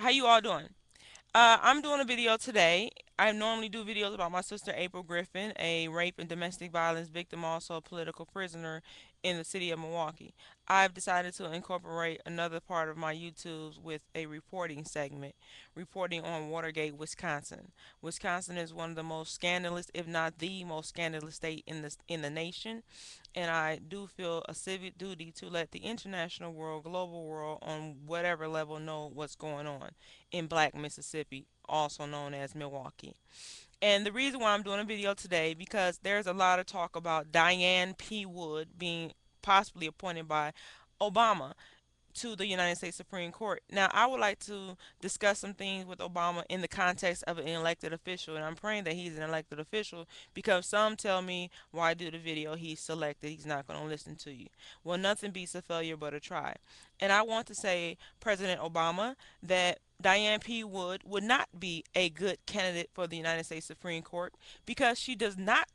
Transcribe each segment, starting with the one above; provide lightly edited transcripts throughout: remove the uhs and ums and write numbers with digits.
How you all doing? I'm doing a video today. I normally do videos about my sister April Griffin, a rape and domestic violence victim, also a political prisoner in the city of Milwaukee. I've decided to incorporate another part of my YouTubes with a reporting segment, reporting on Watergate, Wisconsin. Wisconsin is one of the most scandalous, if not the most scandalous state in the nation, and I do feel a civic duty to let the international world, global world, on whatever level know what's going on in Black Mississippi, also known as Milwaukee. And the reason why I'm doing a video today because there's a lot of talk about Diane P. Wood being possibly appointed by Obama to the United States Supreme Court. Now, I would like to discuss some things with Obama in the context of an elected official, and I'm praying that he's an elected official because some tell me, why do the video? He's selected, he's not going to listen to you. Well, nothing beats a failure but a try. And I want to say, President Obama, that Diane P. Would not be a good candidate for the United States Supreme Court because she does not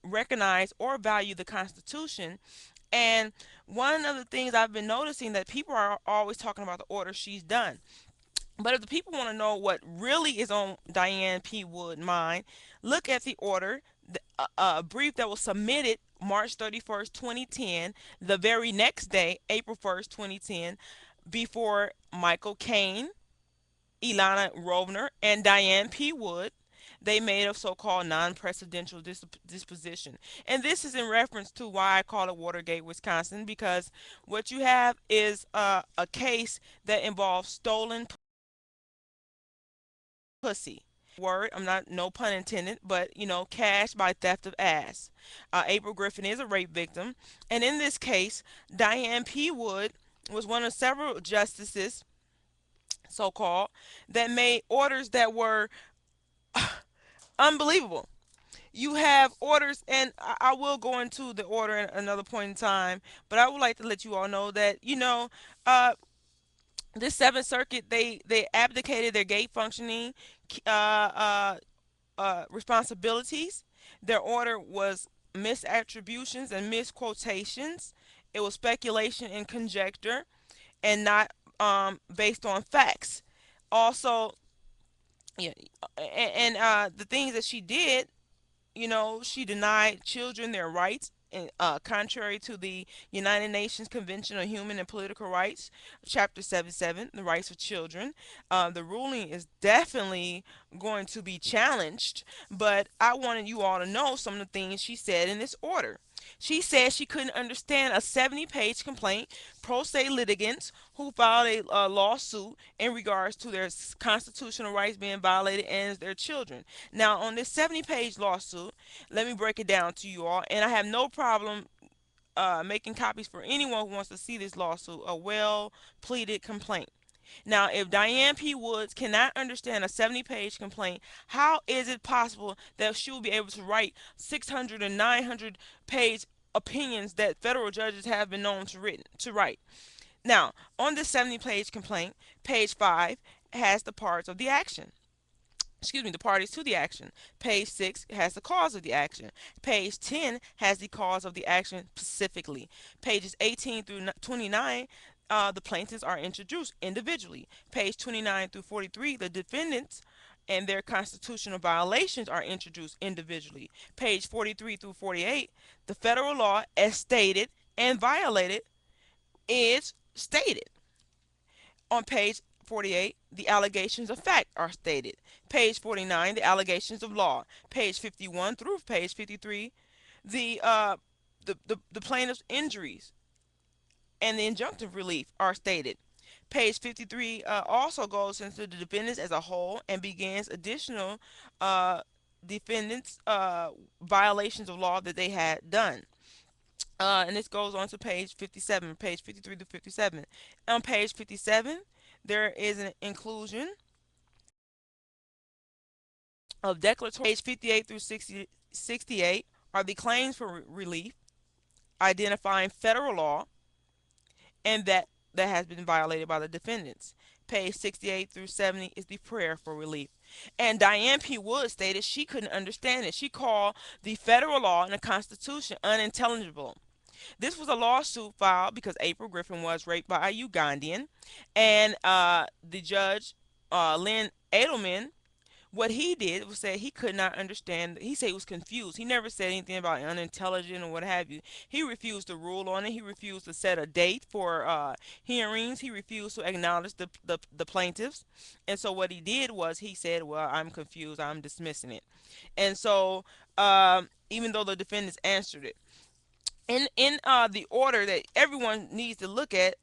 recognize or value the Constitution. And one of the things I've been noticing that people are always talking about the order she's done. But if the people want to know what really is on Diane P. Wood's mind, look at the order, a brief that was submitted March 31st, 2010, the very next day, April 1st, 2010, before Michael Caine, Ilana Rovner, and Diane P. Wood. They made a so-called non-presidential disposition. And this is in reference to why I call it Watergate, Wisconsin, because what you have is a case that involves stolen pussy. Word, I'm not, no pun intended, but cash by theft of ass. April Griffin is a rape victim. And in this case, Diane P. Wood was one of several justices, so called, that made orders that were unbelievable. You have orders, and I will go into the order in another point in time, but I would like to let you all know that, uh, this Seventh Circuit, they abdicated their gate functioning responsibilities. Their order was misattributions and misquotations. It was speculation and conjecture, and not based on facts. Also, yeah, and the things that she did, she denied children their rights, contrary to the United Nations Convention on Human and Political Rights, Chapter 77, the rights of children. The ruling is definitely going to be challenged, but I wanted you all to know some of the things she said in this order. She said she couldn't understand a 70-page complaint, pro se litigants who filed a lawsuit in regards to their constitutional rights being violated and their children. Now, on this 70-page lawsuit, let me break it down to you all, and I have no problem making copies for anyone who wants to see this lawsuit, a well pleaded complaint. Now, if Diane P. Woods cannot understand a 70-page complaint, how is it possible that she will be able to write 600 and 900-page opinions that federal judges have been known to write? Now, on this 70-page complaint, page 5 has the parts of the action. Excuse me, the parties to the action. Page 6 has the cause of the action. Page 10 has the cause of the action specifically. Pages 18 through 29, the plaintiffs are introduced individually. Page 29 through 43, the defendants and their constitutional violations are introduced individually. Page 43 through 48, the federal law, as stated and violated, is stated. On page 48, the allegations of fact are stated. Page 49, the allegations of law. Page 51 through page 53, the the plaintiff's injuries and the injunctive relief are stated. Page 53 also goes into the defendants as a whole and begins additional defendants violations of law that they had done. And this goes on to page 57, page 53 to 57. On page 57, there is an inclusion of declaratory. Page 58 through 68 are the claims for relief, identifying federal law and that has been violated by the defendants. Page 68 through 70 is the prayer for relief. And Diane P. Wood stated she couldn't understand it. She called the federal law and the Constitution unintelligible. This was a lawsuit filed because April Griffin was raped by a Ugandan, and the judge Lynn Edelman, what he did was say he could not understand. He said he was confused. He never said anything about unintelligent or what have you. He refused to rule on it. He refused to set a date for hearings. He refused to acknowledge the plaintiffs. And so what he did was he said, "Well, I'm confused. I'm dismissing it." And so even though the defendants answered it, in the order that everyone needs to look at,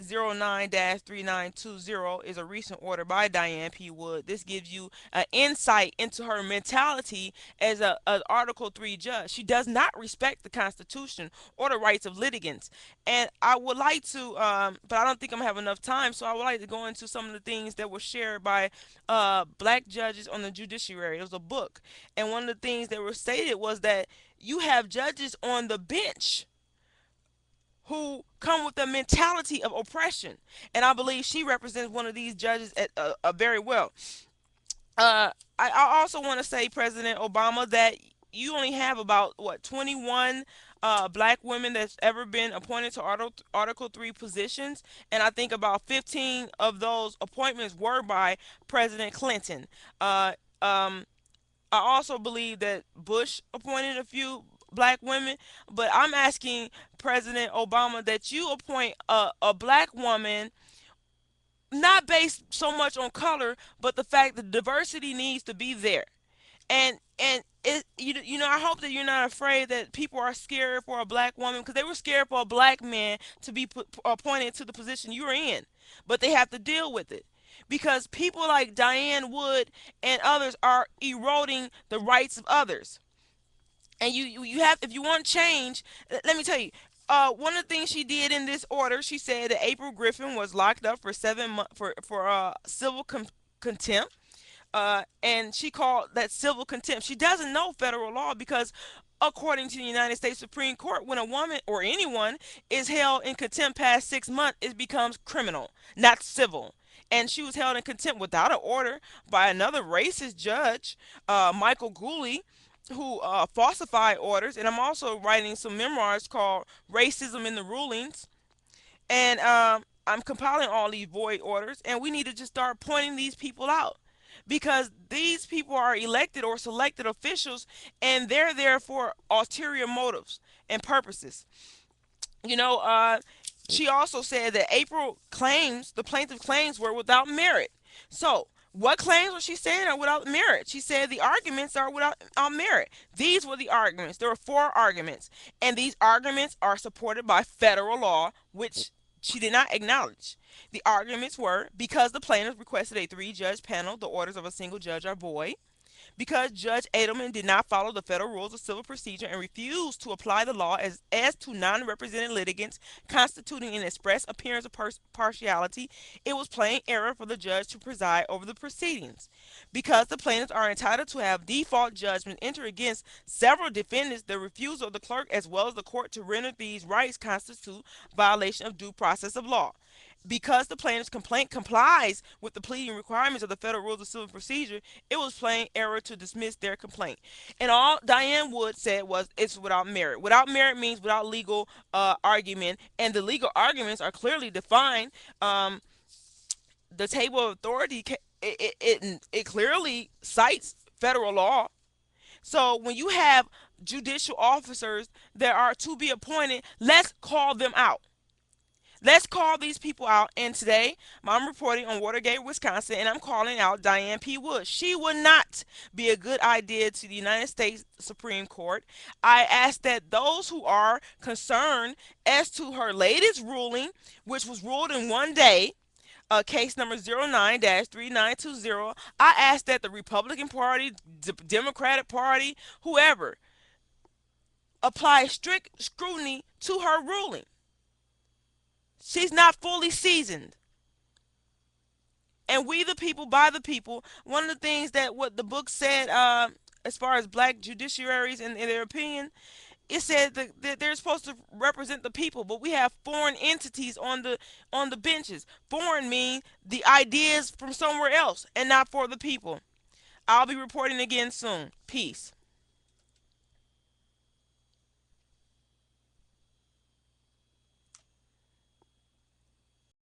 09-3920 is a recent order by Diane P. Wood. This gives you an insight into her mentality as a Article 3 judge. She does not respect the Constitution or the rights of litigants. And I would like to, but I don't think I'm going to have enough time, so I would like to go into some of the things that were shared by black judges on the judiciary. It was a book. And one of the things that were stated was that you have judges on the bench who come with a mentality of oppression, and I believe she represents one of these judges very well. I also want to say, President Obama, that you only have about what 21 black women that's ever been appointed to Article 3 positions, and I think about 15 of those appointments were by President Clinton. Uh, um, I also believe that Bush appointed a few black women, but I'm asking President Obama that you appoint a black woman, not based so much on color, but the fact that diversity needs to be there. And I hope that you're not afraid that people are scared for a black woman, because they were scared for a black man to be appointed to the position you're in, but they have to deal with it because people like Diane Wood and others are eroding the rights of others. And you have, if you want change, let me tell you. One of the things she did in this order, she said that April Griffin was locked up for 7 months for civil contempt, and she called that civil contempt. She doesn't know federal law because, according to the United States Supreme Court, when a woman or anyone is held in contempt past 6 months, it becomes criminal, not civil. And she was held in contempt without an order by another racist judge, Michael Gooley, who falsified orders. And I'm also writing some memoirs called Racism in the Rulings, and I'm compiling all these void orders, and we need to just start pointing these people out because these people are elected or selected officials, and they're there for ulterior motives and purposes. You know, she also said that April claims, the plaintiff claims, were without merit. So, what claims was she saying are without merit? She said the arguments are without merit. These were the arguments. There were four arguments, and these arguments are supported by federal law, which she did not acknowledge. The arguments were because the plaintiff requested a three-judge panel, the orders of a single judge are void. Because Judge Edelman did not follow the federal rules of civil procedure and refused to apply the law as to non-represented litigants, constituting an express appearance of partiality, it was plain error for the judge to preside over the proceedings. Because the plaintiffs are entitled to have default judgment entered against several defendants, the refusal of the clerk as well as the court to render these rights constitute violation of due process of law. Because the plaintiff's complaint complies with the pleading requirements of the federal rules of civil procedure, it was plain error to dismiss their complaint. And all Diane Wood said was it's without merit. Without merit means without legal argument, and the legal arguments are clearly defined. The table of authority it clearly cites federal law. So when you have judicial officers that are to be appointed, let's call them out. Let's call these people out. And today, I'm reporting on Watergate, Wisconsin, and I'm calling out Diane P. Wood. She would not be a good idea to the United States Supreme Court. I ask that those who are concerned as to her latest ruling, which was ruled in one day, case number 09-3920, I ask that the Republican Party, Democratic Party, whoever, apply strict scrutiny to her ruling. She's not fully seasoned. And we the people by the people. One of the things that what the book said, as far as black judiciaries and their opinion, it said that they're supposed to represent the people, but we have foreign entities on the benches. Foreign mean the ideas from somewhere else and not for the people. I'll be reporting again soon. Peace.